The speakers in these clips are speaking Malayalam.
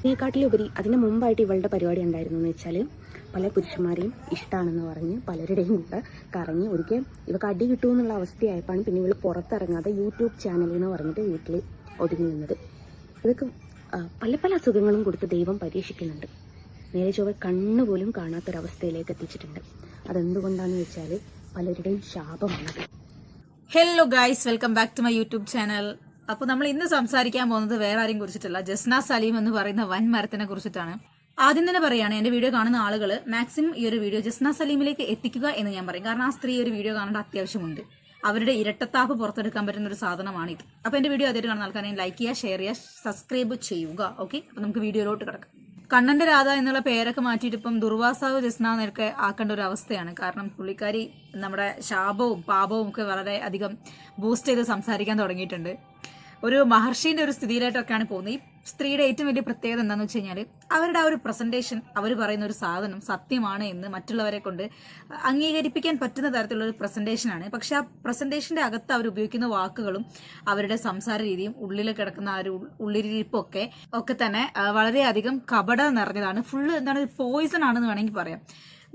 ഇതിനെക്കാട്ടിലുപരി അതിന് മുമ്പായിട്ട് ഇവളുടെ പരിപാടി ഉണ്ടായിരുന്നു എന്ന് വെച്ചാൽ പല പുരുഷന്മാരെയും ഇഷ്ടമാണെന്ന് പറഞ്ഞ് പലരുടെയും കൂടെ കറങ്ങി ഒരിക്കൽ ഇവക്ക് അടി കിട്ടുമെന്നുള്ള അവസ്ഥയായപ്പോഴാണ് പിന്നെ ഇവൾ പുറത്തിറങ്ങാതെ യൂട്യൂബ് ചാനലിൽ എന്ന് പറഞ്ഞിട്ട് വീട്ടിൽ ഒതുങ്ങി നിന്നത്. ഇതൊക്കെ പല പല അസുഖങ്ങളും കൊടുത്ത് ദൈവം പരീക്ഷിക്കുന്നുണ്ട്. നേരെ ചൊവ്വ കണ്ണുപോലും കാണാത്തൊരവസ്ഥയിലേക്ക് എത്തിച്ചിട്ടുണ്ട്. അതെന്തുകൊണ്ടാണെന്ന് വെച്ചാൽ പലരുടെയും ശാപമാണത്. Hello guys, welcome back to my YouTube channel. അപ്പോൾ നമ്മൾ ഇന്ന് സംസാരിക്കാൻ പോകുന്നത് വേറെ ആരെയും കുറിച്ചിട്ടല്ല, ജസ്ന സലീം എന്ന് പറയുന്ന വൻ മരത്തിനെ കുറിച്ചിട്ടാണ്. ആദ്യം തന്നെ പറയാണ്, എന്റെ വീഡിയോ കാണുന്ന ആളുകൾ മാക്സിമം ഈ ഒരു വീഡിയോ ജസ്ന സലീമിലേക്ക് എത്തിക്കുക എന്ന് ഞാൻ പറയും. കാരണം ആ സ്ത്രീ ഒരു വീഡിയോ കാണേണ്ട അത്യാവശ്യമുണ്ട്. അവരുടെ ഇരട്ടത്താപ്പ് പുറത്തെടുക്കാൻ പറ്റുന്ന ഒരു സാധനമാണ് ഇത്. അപ്പോൾ എന്റെ വീഡിയോ ആദ്യമായിട്ട് കാണുന്ന ആൾക്കാരെ ലൈക്ക് ചെയ്യുക, ഷെയർ ചെയ്യുക, സബ്സ്ക്രൈബ് ചെയ്യുക. ഓക്കെ, അപ്പോൾ നമുക്ക് വീഡിയോയിലോട്ട് കിടക്കാം. കണ്ണന്റെ രാധ എന്നുള്ള പേരൊക്കെ മാറ്റിയിട്ട് ഇപ്പം ദുർവാസാവ് ജസ്ന എന്നൊക്കെ ആക്കേണ്ട ഒരു അവസ്ഥയാണ്. കാരണം പുള്ളിക്കാരി നമ്മുടെ ശാപവും പാപവും ഒക്കെ വളരെ അധികം ബൂസ്റ്റ് ചെയ്ത് സംസാരിക്കാൻ തുടങ്ങിയിട്ടുണ്ട്. ഒരു മഹർഷീന്റെ ഒരു സ്ഥിതിയിലായിട്ടൊക്കെയാണ് പോകുന്നത്. ഈ സ്ത്രീയുടെ ഏറ്റവും വലിയ പ്രത്യേകത എന്താണെന്ന് വെച്ച് കഴിഞ്ഞാൽ അവരുടെ ആ ഒരു പ്രസന്റേഷൻ, അവർ പറയുന്ന ഒരു സാധനം സത്യമാണ് എന്ന് മറ്റുള്ളവരെ കൊണ്ട് അംഗീകരിപ്പിക്കാൻ പറ്റുന്ന തരത്തിലുള്ള ഒരു പ്രസന്റേഷനാണ്. പക്ഷെ ആ പ്രസന്റേഷന്റെ അകത്ത് അവർ ഉപയോഗിക്കുന്ന വാക്കുകളും അവരുടെ സംസാര രീതിയും ഉള്ളിൽ കിടക്കുന്ന ആ ഒരു ഉള്ളിരിപ്പും ഒക്കെ തന്നെ വളരെയധികം കപട നിറഞ്ഞതാണ്. ഫുള്ള് എന്താണ്, പോയിസൺ ആണെന്ന് വേണമെങ്കിൽ പറയാം.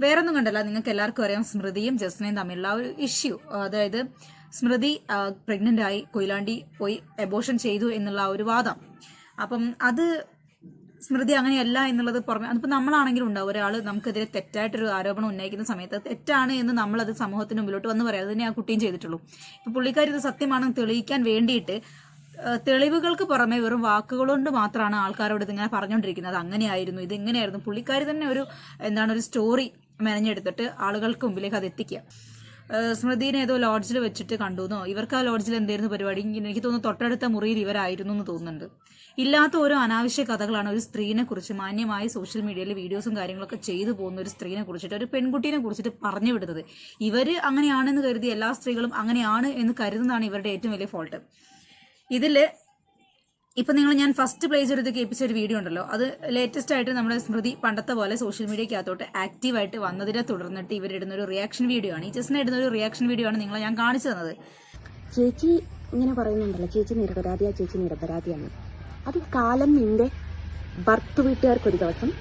വേറൊന്നും കണ്ടല്ല, നിങ്ങൾക്ക് എല്ലാവർക്കും അറിയാം സ്മൃതിയും ജസ്നയും തമ്മിലുള്ള ആ ഒരു ഇഷ്യൂ. അതായത് സ്മൃതി പ്രഗ്നന്റ് ആയി, കൊയിലാണ്ടി പോയി അബോർഷൻ ചെയ്തു എന്നുള്ള ഒരു വാദം. അപ്പം അത് സ്മൃതി അങ്ങനെയല്ല എന്നുള്ളത് പുറമെ, അതിപ്പോൾ നമ്മളാണെങ്കിലും ഉണ്ടാവും, ഒരാൾ നമുക്കെതിരെ തെറ്റായിട്ടൊരു ആരോപണം ഉന്നയിക്കുന്ന സമയത്ത് തെറ്റാണ് എന്ന് നമ്മളത് സമൂഹത്തിന് മുമ്പിലോട്ട് വന്ന് പറയാം. അത് തന്നെ ആ കുട്ടിയും ചെയ്തിട്ടുള്ളൂ. ഇപ്പൊ പുള്ളിക്കാരി ഇത് സത്യമാണെന്ന് തെളിയിക്കാൻ വേണ്ടിയിട്ട് തെളിവുകൾക്ക് പുറമെ വെറും വാക്കുകളുകൊണ്ട് മാത്രമാണ് ആൾക്കാരോട് ഇതിങ്ങനെ പറഞ്ഞുകൊണ്ടിരിക്കുന്നത്. അങ്ങനെയായിരുന്നു, ഇത് ഇങ്ങനെയായിരുന്നു. പുള്ളിക്കാരി തന്നെ ഒരു ഒരു സ്റ്റോറി മെനഞ്ഞെടുത്തിട്ട് ആളുകൾക്ക് മുമ്പിലേക്ക് അത് എത്തിക്കുക. സ്മൃതിനെ ഏതോ ലോഡ്ജിൽ വെച്ചിട്ട് കണ്ടുവെന്നോ, ഇവർക്ക് ആ ലോഡ്ജിൽ എന്തായിരുന്നു പരിപാടി, എനിക്ക് തോന്നുന്നു തൊട്ടടുത്ത മുറിയിൽ ഇവരായിരുന്നു എന്ന് തോന്നുന്നുണ്ട്. ഇല്ലാത്ത ഓരോ അനാവശ്യ കഥകളാണ് ഒരു സ്ത്രീനെ കുറിച്ച് മാന്യമായി സോഷ്യൽ മീഡിയയിൽ വീഡിയോസും കാര്യങ്ങളൊക്കെ ചെയ്തു പോകുന്ന ഒരു സ്ത്രീനെ കുറിച്ചിട്ട്, ഒരു പെൺകുട്ടീനെ കുറിച്ചിട്ട് പറഞ്ഞു വിടുന്നത്. ഇവര് അങ്ങനെയാണെന്ന് കരുതി എല്ലാ സ്ത്രീകളും അങ്ങനെയാണ് എന്ന് കരുതുന്നതാണ് ഇവരുടെ ഏറ്റവും വലിയ ഫോൾട്ട്. ഇതില് ഇപ്പൊ ഞാൻ ഫസ്റ്റ് പ്ലേ ചെയ്ത് കേൾപ്പിച്ച ഒരു വീഡിയോ ഉണ്ടല്ലോ, അത് ലേറ്റസ്റ്റ് ആയിട്ട് നമ്മുടെ സ്മൃതി പണ്ടത്തെ പോലെ സോഷ്യൽ മീഡിയക്കകത്തോട്ട് ആക്റ്റീവായിട്ട് വന്നതിനെ തുടർന്നിട്ട് ഇവരിടുന്ന ഒരു റിയാക്ഷൻ വീഡിയോ ആണ്. ഈ ജസ്റ്റിന് ഇടുന്ന ഒരു റിയാക്ഷൻ വീഡിയോ ആണ് നിങ്ങളെ ഞാൻ കാണിച്ചു തന്നത്. ചേച്ചി ഇങ്ങനെ പറയുന്നുണ്ടല്ലോ, ചേച്ചി നിരപരാധിയാ, ചേച്ചി നിരപരാധിയാണ്. അത് കാലം നിന്റെ ഭർത്ത് വീട്ടുകാർക്ക് ഒരു ദിവസം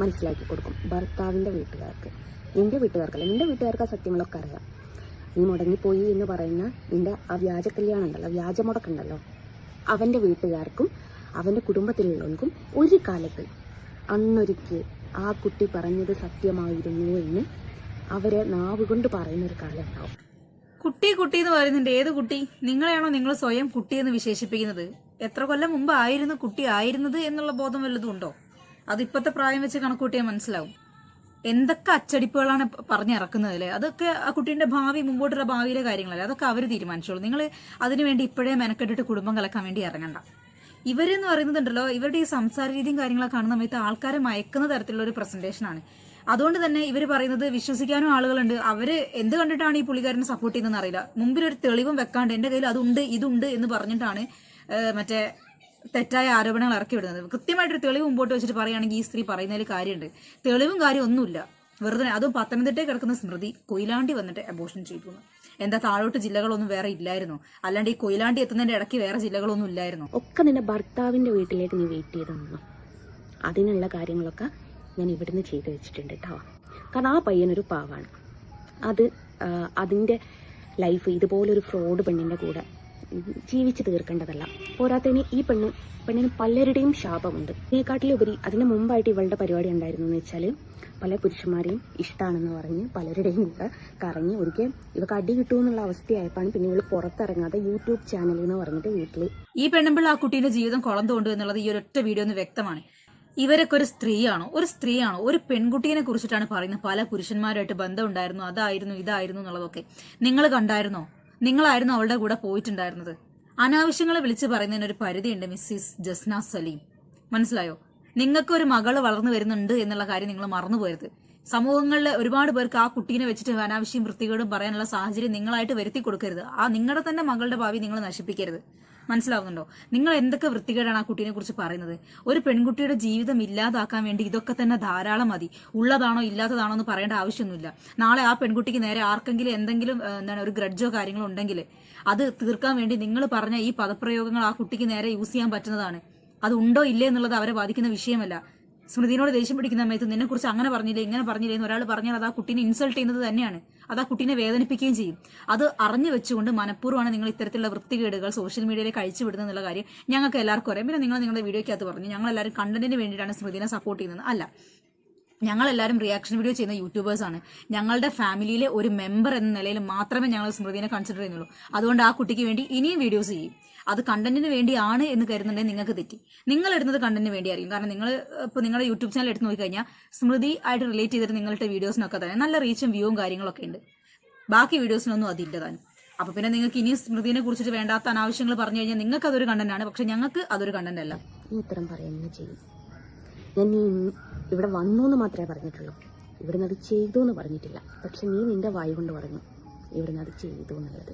മനസ്സിലാക്കി കൊടുക്കും. ഭർത്താവിന്റെ വീട്ടുകാർക്ക്, നിന്റെ വീട്ടുകാർക്കല്ല, നിന്റെ വീട്ടുകാർക്ക് ആ സത്യങ്ങളൊക്കെ അറിയാം. നീ മുടങ്ങിപ്പോയി എന്ന് പറയുന്ന നിന്റെ ആ വ്യാജ കല്യാണം ഉണ്ടല്ലോ, വ്യാജ മുടക്കുണ്ടല്ലോ, അവന്റെ വീട്ടുകാർക്കും അവന്റെ കുടുംബത്തിലുള്ളവർക്കും ഒരു കാലത്ത് അന്നൊരിക്കൽ ആ കുട്ടി പറഞ്ഞത് സത്യമായിരുന്നു എന്ന് അവരെ നാവ് കൊണ്ട് പറയുന്ന ഒരു കാലം ഉണ്ടാവും. കുട്ടി കുട്ടി എന്ന് പറയുന്നുണ്ട്. ഏത് കുട്ടി? നിങ്ങളെയാണോ നിങ്ങൾ സ്വയം കുട്ടി എന്ന് വിശേഷിപ്പിക്കുന്നത്? എത്ര കൊല്ലം മുമ്പ് ആയിരുന്നു കുട്ടി ആയിരുന്നത് എന്നുള്ള ബോധം വല്ലതും ഉണ്ടോ? അത് ഇപ്പോഴത്തെ പ്രായം വെച്ച് കണക്കൂട്ടിയാൽ മനസ്സിലാവും. എന്തൊക്കെ അച്ചടിപ്പുകളാണ് പറഞ്ഞിറക്കുന്നതല്ലേ. അതൊക്കെ ആ കുട്ടീന്റെ ഭാവി, മുമ്പോട്ടുള്ള ഭാവിയിലെ കാര്യങ്ങളല്ലേ, അതൊക്കെ അവർ തീരുമാനിച്ചോളൂ. നിങ്ങൾ അതിനുവേണ്ടി ഇപ്പോഴേ മെനക്കെട്ടിട്ട് കുടുംബം കലക്കാൻ വേണ്ടി ഇറങ്ങണ്ട. ഇവരെന്ന് പറയുന്നതുണ്ടല്ലോ, ഇവരുടെ ഈ സംസാര രീതിയും കാര്യങ്ങളൊക്കെ കാണുന്ന സമയത്ത് ആൾക്കാരെ മയക്കുന്ന തരത്തിലുള്ള ഒരു പ്രസന്റേഷനാണ്. അതുകൊണ്ട് തന്നെ ഇവർ പറയുന്നത് വിശ്വസിക്കാനും ആളുകളുണ്ട്. അവര് എന്ത് കണ്ടിട്ടാണ് ഈ പുള്ളിക്കാരനെ സപ്പോർട്ട് ചെയ്യുന്നതെന്ന് അറിയില്ല. മുമ്പിലൊരു തെളിവും വെക്കാണ്ട് എന്റെ കയ്യിൽ അതുണ്ട് ഇതുണ്ട് എന്ന് പറഞ്ഞിട്ടാണ് മറ്റേ തെറ്റായ ആരോപണങ്ങൾ ഇറക്കി വിടുന്നത്. കൃത്യമായിട്ടൊരു തെളിവ് മുമ്പോട്ട് വെച്ചിട്ട് പറയുകയാണെങ്കിൽ ഈ സ്ത്രീ പറയുന്നതിൽ കാര്യമുണ്ട്. തെളിവും കാര്യം ഒന്നുമില്ല, വെറുതെ. അതും പത്തനംതിട്ടയിൽ കിടക്കുന്ന സ്മൃതി കൊയിലാണ്ടി വന്നിട്ട് അബോർഷൻ ചെയ്തു. എന്താ താഴോട്ട് ജില്ലകളൊന്നും വേറെ ഇല്ലായിരുന്നു? അല്ലാണ്ട് ഈ കൊയിലാണ്ടി എത്തുന്നതിന്റെ ഇടയ്ക്ക് വേറെ ജില്ലകളൊന്നും ഇല്ലായിരുന്നു? ഒക്കെ നിന്റെ ഭർത്താവിന്റെ വീട്ടിലേക്ക് നീ വെയിറ്റ് ചെയ്തു. അതിനുള്ള കാര്യങ്ങളൊക്കെ ഞാൻ ഇവിടുന്ന് ചെയ്തു വെച്ചിട്ടുണ്ട് കേട്ടോ. കാരണം ആ പയ്യനൊരു പാവാണ്. അതിന്റെ ലൈഫ് ഇതുപോലൊരു ഫ്രോഡ് പെണ്ണിന്റെ കൂടെ ജീവിച്ചു തീർക്കേണ്ടതല്ല. പോരാത്തതിന് ഈ പെണ്ണിന് പലരുടെയും ശാപമുണ്ട്. ഇതിനെക്കാട്ടിലുപരി അതിന് മുമ്പായിട്ട് ഇവളുടെ പരിപാടി ഉണ്ടായിരുന്നു എന്ന് വെച്ചാൽ പല പുരുഷന്മാരെയും ഇഷ്ടമാണെന്ന് പറഞ്ഞ് പലരുടെയും കൂടെ കറങ്ങി ഒരിക്കൽ ഇവക്ക് അടി കിട്ടുമെന്നുള്ള അവസ്ഥയായപ്പോഴാണ് പിന്നെ ഇവള് പുറത്തിറങ്ങാതെ യൂട്യൂബ് ചാനലിൽ എന്ന് പറഞ്ഞിട്ട് വീട്ടിൽ ഈ പെണ്ണുമ്പിള്ള ആ കുട്ടീന്റെ ജീവിതം കുളം തോണ്ടു എന്നുള്ളത് ഈ ഒരൊറ്റ വീഡിയോ ഒന്ന് വ്യക്തമാണ്. ഇവരൊക്കെ ഒരു സ്ത്രീയാണോ ഒരു പെൺകുട്ടീനെ കുറിച്ചിട്ടാണ് പറയുന്നത്. പല പുരുഷന്മാരുമായിട്ട് ബന്ധം ഉണ്ടായിരുന്നു, അതായിരുന്നു ഇതായിരുന്നു എന്നുള്ളതൊക്കെ നിങ്ങൾ കണ്ടായിരുന്നോ? നിങ്ങളായിരുന്നു അവളുടെ കൂടെ പോയിട്ടുണ്ടായിരുന്നത്. അനാവശ്യങ്ങളെ വിളിച്ച് പറയുന്നതിന് ഒരു പരിധിയുണ്ട് മിസ്സിസ് ജസ്ന സലീം, മനസ്സിലായോ? നിങ്ങൾക്ക് ഒരു മകള് വളർന്നു വരുന്നുണ്ട് എന്നുള്ള കാര്യം നിങ്ങൾ മറന്നുപോയത്. സമൂഹങ്ങളിൽ ഒരുപാട് പേർക്ക് ആ കുട്ടീനെ വെച്ചിട്ട് അനാവശ്യം വൃത്തികേടും പറയാനുള്ള സാഹചര്യം നിങ്ങളായിട്ട് വരുത്തി കൊടുക്കരുത്. ആ നിങ്ങളുടെ തന്നെ മകളുടെ ഭാവി നിങ്ങൾ നശിപ്പിക്കരുത്. മനസ്സിലാവുന്നുണ്ടോ? നിങ്ങൾ എന്തൊക്കെ വൃത്തികേടാണ് ആ കുട്ടീനെ കുറിച്ച് പറയുന്നത്? ഒരു പെൺകുട്ടിയുടെ ജീവിതം ഇല്ലാതാക്കാൻ വേണ്ടി ഇതൊക്കെ തന്നെ ധാരാളം മതി. ഉള്ളതാണോ ഇല്ലാത്തതാണോ എന്ന് പറയേണ്ട ആവശ്യമൊന്നുമില്ല. നാളെ ആ പെൺകുട്ടിക്ക് നേരെ ആർക്കെങ്കിലും എന്തെങ്കിലും ഒരു ഗ്രഡ്ജോ കാര്യങ്ങളോ ഉണ്ടെങ്കിൽ അത് തീർക്കാൻ വേണ്ടി നിങ്ങൾ പറഞ്ഞ ഈ പദപ്രയോഗങ്ങൾ ആ കുട്ടിക്ക് നേരെ യൂസ് ചെയ്യാൻ പറ്റുന്നതാണ്. അത് ഉണ്ടോ ഇല്ലേ എന്നുള്ളത് അവരെ ബാധിക്കുന്ന വിഷയമല്ല. സ്മൃതിനോട് ദേഷ്യം പിടിക്കുന്ന സമയത്ത് നിന്നെക്കുറിച്ച് അങ്ങനെ പറഞ്ഞില്ലേ ഇങ്ങനെ പറഞ്ഞില്ലേ എന്ന് ഒരാൾ പറഞ്ഞാൽ അത് ആ കുട്ടീനെ ഇൻസൾട്ട് ചെയ്യുന്നത് തന്നെയാണ്. അത് ആ കുട്ടീനെ വേദനിപ്പിക്കുകയും ചെയ്യും. അത് അറിഞ്ഞു വെച്ചുകൊണ്ട് മനഃപൂർവ്വമാണ് നിങ്ങൾ ഇത്തരത്തിലുള്ള വൃത്തികേടുകൾ സോഷ്യൽ മീഡിയയിലേക്ക് അഴിച്ചു വിടുന്നത് എന്നുള്ള കാര്യം ഞങ്ങൾക്ക് എല്ലാവർക്കും അറിയാം. പിന്നെ നിങ്ങൾ നിങ്ങളുടെ വീഡിയോയ്ക്കകത്ത് പറഞ്ഞു ഞങ്ങളെല്ലാവരും കണ്ടന്റിന് വേണ്ടിയിട്ടാണ് സ്മൃതിനെ സപ്പോർട്ട് ചെയ്യുന്നത്. അല്ല, ഞങ്ങളെല്ലാവരും റിയാക്ഷൻ വീഡിയോ ചെയ്യുന്ന യൂട്യൂബേഴ്സാണ്. ഞങ്ങളുടെ ഫാമിലിയിലെ ഒരു മെമ്പർ എന്ന നിലയിൽ മാത്രമേ ഞങ്ങൾ സ്മൃതിനെ കൺസിഡർ ചെയ്യുന്നുള്ളൂ. അതുകൊണ്ട് ആ കുട്ടിക്ക് വേണ്ടി ഇനിയും വീഡിയോസ് ചെയ്യും. അത് കണ്ടന്റിന് വേണ്ടിയാണ് എന്ന് കരുതുന്നുണ്ടെങ്കിൽ നിങ്ങൾക്ക് തെറ്റി. നിങ്ങൾ ഇടുന്നത് കണ്ടന്റിന് വേണ്ടിയായിരിക്കും. കാരണം നിങ്ങൾ ഇപ്പോൾ നിങ്ങളുടെ യൂട്യൂബ് ചാനൽ എടുത്ത് നോക്കിക്കഴിഞ്ഞാൽ സ്മൃതി ആയിട്ട് റിലേറ്റ് ചെയ്തിട്ട് നിങ്ങളുടെ വീഡിയോസിനൊക്കെ തന്നെ നല്ല റീച്ചും വ്യൂവും കാര്യങ്ങളൊക്കെ ഉണ്ട്. ബാക്കി വീഡിയോസിനൊന്നും അതില്ല താനും. അപ്പോൾ പിന്നെ നിങ്ങൾക്ക് ഇനി സ്മൃതിനെ കുറിച്ചിട്ട് വേണ്ടാത്ത അനാവശ്യങ്ങൾ പറഞ്ഞു കഴിഞ്ഞാൽ നിങ്ങൾക്ക് അതൊരു കണ്ടന്റാണ്. പക്ഷെ ഞങ്ങൾക്ക് അതൊരു കണ്ടന്റ് അല്ല. ഈ ഉത്തരം പറയുന്നത് ചെയ്യും. ഞാൻ നീ ഇവിടെ വന്നു എന്ന് മാത്രമേ പറഞ്ഞിട്ടുള്ളൂ. ഇവിടുന്ന് അത് ചെയ്തു എന്ന് പറഞ്ഞിട്ടില്ല. പക്ഷെ നീ നിന്റെ വായു കൊണ്ട് പറഞ്ഞു ഇവിടുന്ന് അത് ചെയ്തു എന്നുള്ളത്.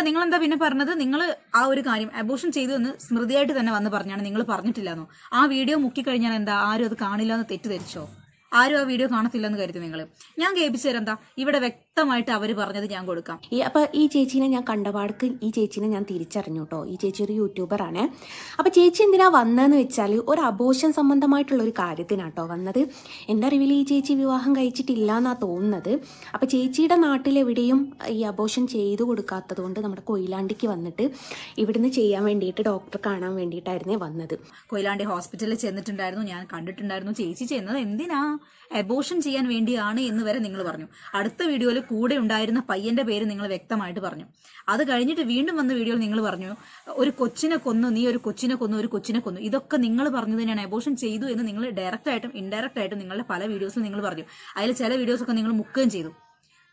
നിങ്ങളെന്താ പിന്നെ പറഞ്ഞത്? നിങ്ങൾ ആ ഒരു കാര്യം അബോർഷൻ ചെയ്തു എന്ന് സ്മൃതിയായിട്ട് തന്നെ വന്ന് പറഞ്ഞാണ്. നിങ്ങൾ പറഞ്ഞിട്ടില്ലാന്നോ? ആ വീഡിയോ മുക്കിക്കഴിഞ്ഞാൽ എന്താ ആരും അത് കാണില്ല എന്ന് തെറ്റിദ്ധരിച്ചോ? ആരും ആ വീഡിയോ കാണത്തില്ലെന്ന് കരുതി നിങ്ങൾ? ഞാൻ കേൾപ്പിച്ചു തരാം. എന്താ ഇവിടെ വ്യക്തമായിട്ട് അവർ പറഞ്ഞത് ഞാൻ കൊടുക്കാം. അപ്പോൾ ഈ ചേച്ചീനെ ഞാൻ കണ്ടപാടക്ക് ഈ ചേച്ചീനെ ഞാൻ തിരിച്ചറിഞ്ഞു കേട്ടോ. ഈ ചേച്ചി ഒരു യൂട്യൂബറാണ്. അപ്പോൾ ചേച്ചി എന്തിനാ വന്നതെന്ന് വെച്ചാൽ ഒരു അബോർഷൻ സംബന്ധമായിട്ടുള്ള ഒരു കാര്യത്തിനാട്ടോ വന്നത്. എൻ്റെ അറിവിൽ ഈ ചേച്ചി വിവാഹം കഴിച്ചിട്ടില്ല എന്നാണ് തോന്നുന്നത്. അപ്പോൾ ചേച്ചിയുടെ നാട്ടിലെവിടെയും ഈ അബോർഷൻ ചെയ്തു കൊടുക്കാത്തത് കൊണ്ട് നമ്മുടെ കൊയിലാണ്ടിക്ക് വന്നിട്ട് ഇവിടുന്ന് ചെയ്യാൻ വേണ്ടിയിട്ട് ഡോക്ടറെ കാണാൻ വേണ്ടിയിട്ടായിരുന്നേ വന്നത്. കൊയിലാണ്ടി ഹോസ്പിറ്റലിൽ ചെന്നിട്ടുണ്ടായിരുന്നു, ഞാൻ കണ്ടിട്ടുണ്ടായിരുന്നു. ചേച്ചി ചെയ്യുന്നത് എന്തിനാ? അബോർഷൻ ചെയ്യാൻ വേണ്ടിയാണ് എന്ന് വരെ നിങ്ങൾ പറഞ്ഞു. അടുത്ത വീഡിയോയിൽ കൂടെ ഉണ്ടായിരുന്ന പയ്യന്റെ പേര് നിങ്ങൾ വ്യക്തമായിട്ട് പറഞ്ഞു. അത് കഴിഞ്ഞിട്ട് വീണ്ടും വന്ന വീഡിയോയിൽ നിങ്ങൾ പറഞ്ഞു ഒരു കൊച്ചിനെ കൊന്നു, നീ ഒരു കൊച്ചിനെ കൊന്നു, ഒരു കൊച്ചിനെ കൊന്നു. ഇതൊക്കെ നിങ്ങൾ പറഞ്ഞത് തന്നെയാണ്. അബോർഷൻ ചെയ്തു എന്ന് നിങ്ങൾ ഡയറക്റ്റ് ആയിട്ടും ഇൻഡയറക്റ്റ് ആയിട്ടും നിങ്ങളുടെ പല വീഡിയോസിലും നിങ്ങൾ പറഞ്ഞു. അതിൽ ചില വീഡിയോസൊക്കെ നിങ്ങൾ മുക്കുകയും ചെയ്തു.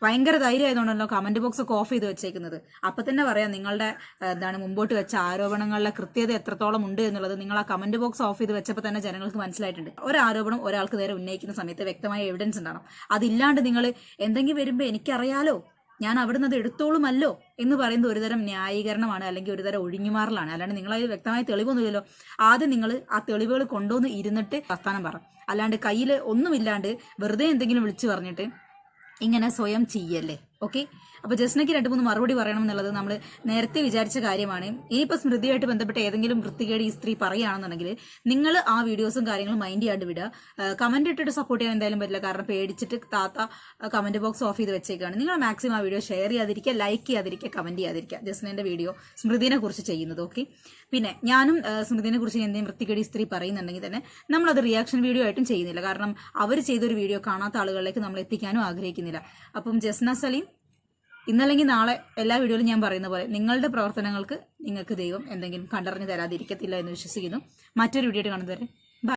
ഭയങ്കര ധൈര്യമായതുകൊണ്ടല്ലോ കമന്റ് ബോക്സ് ഒക്കെ ഓഫ് ചെയ്ത് വെച്ചേക്കുന്നത്. അപ്പൊ തന്നെ പറയാം നിങ്ങളുടെ മുമ്പോട്ട് വെച്ച ആരോപണങ്ങളുടെ കൃത്യത എത്രത്തോളം ഉണ്ട് എന്നുള്ളത് നിങ്ങൾ ആ കമന്റ് ബോക്സ് ഓഫ് ചെയ്ത് വെച്ചപ്പോൾ തന്നെ ജനങ്ങൾക്ക് മനസ്സിലായിട്ടുണ്ട്. ഒരു ആരോപണം ഒരാൾക്ക് നേരെ ഉന്നയിക്കുന്ന സമയത്ത് വ്യക്തമായ എവിഡൻസ് ഉണ്ടാവണം. അതില്ലാണ്ട് നിങ്ങൾ എന്തെങ്കിലും വരുമ്പോൾ എനിക്കറിയാലോ, ഞാൻ അവിടുന്ന് അത് എടുത്തോളുമല്ലോ എന്ന് പറയുന്നത് ഒരുതരം ന്യായീകരണമാണ്, അല്ലെങ്കിൽ ഒരുതരം ഒഴിഞ്ഞുമാറലാണ്. അല്ലാണ്ട് നിങ്ങളതിൽ വ്യക്തമായ തെളിവൊന്നുമില്ലല്ലോ. ആദ്യം നിങ്ങൾ ആ തെളിവുകൾ കൊണ്ടുവന്ന് ഇരുന്നിട്ട് വർത്താനം പറ. അല്ലാണ്ട് കയ്യിൽ ഒന്നുമില്ലാണ്ട് വെറുതെ എന്തെങ്കിലും വിളിച്ചു പറഞ്ഞിട്ട് ഇങ്ങനെ സ്വയം ചെയ്യല്ലേ. ഓക്കെ, അപ്പോൾ ജസ്നയ്ക്ക് 2-3 മറുപടി പറയണം എന്നുള്ളത് നമ്മൾ നേരത്തെ വിചാരിച്ച കാര്യമാണ്. ഇനിയിപ്പോൾ സ്മൃതിയായിട്ട് ബന്ധപ്പെട്ട ഏതെങ്കിലും വൃത്തികേട് ഈ സ്ത്രീ പറയുകയാണെന്നുണ്ടെങ്കിൽ നിങ്ങൾ ആ വീഡിയോസും കാര്യങ്ങളും മൈൻഡ് ചെയ്യാണ്ട് വിടുക. കമന്റ് ഇട്ടിട്ട് സപ്പോർട്ട് ചെയ്യാൻ എന്തായാലും പറ്റില്ല. കാരണം പേടിച്ചിട്ട് താത്ത കമന്റ് ബോക്സ് ഓഫ് ചെയ്ത് വെച്ചേക്കാണ്. നിങ്ങൾ മാക്സിമം ആ വീഡിയോ ഷെയർ ചെയ്യാതിരിക്കുക, ലൈക്ക് ചെയ്യാതിരിക്കുക, കമന്റ് ചെയ്യാതിരിക്കുക. ജസ്നന്റെ വീഡിയോ സ്മൃതിനെ കുറിച്ച് ചെയ്യുന്നത്. ഓക്കെ, പിന്നെ ഞാനും സ്മൃതിനെ കുറിച്ച് എന്തെങ്കിലും വൃത്തികേട് ഈ സ്ത്രീ പറയുന്നുണ്ടെങ്കിൽ തന്നെ നമ്മളത് റിയാക്ഷൻ വീഡിയോ ആയിട്ടും ചെയ്യുന്നില്ല. കാരണം അവർ ചെയ്തൊരു വീഡിയോ കാണാത്ത ആളുകളിലേക്ക് നമ്മൾ എത്തിക്കാനും ആഗ്രഹിക്കുന്നില്ല. അപ്പം ജസ്ന സലീം, ഇന്നല്ലെങ്കിൽ നാളെ എല്ലാ വീഡിയോയിലും ഞാൻ പറയുന്ന പോലെ നിങ്ങളുടെ പ്രവർത്തനങ്ങൾക്ക് നിങ്ങൾക്ക് ദൈവം എന്തെങ്കിലും കണ്ടറിഞ്ഞ് തരാതിരിക്കത്തില്ല എന്ന് വിശ്വസിക്കുന്നു. മറ്റൊരു വീഡിയോ കാണുന്നവരെ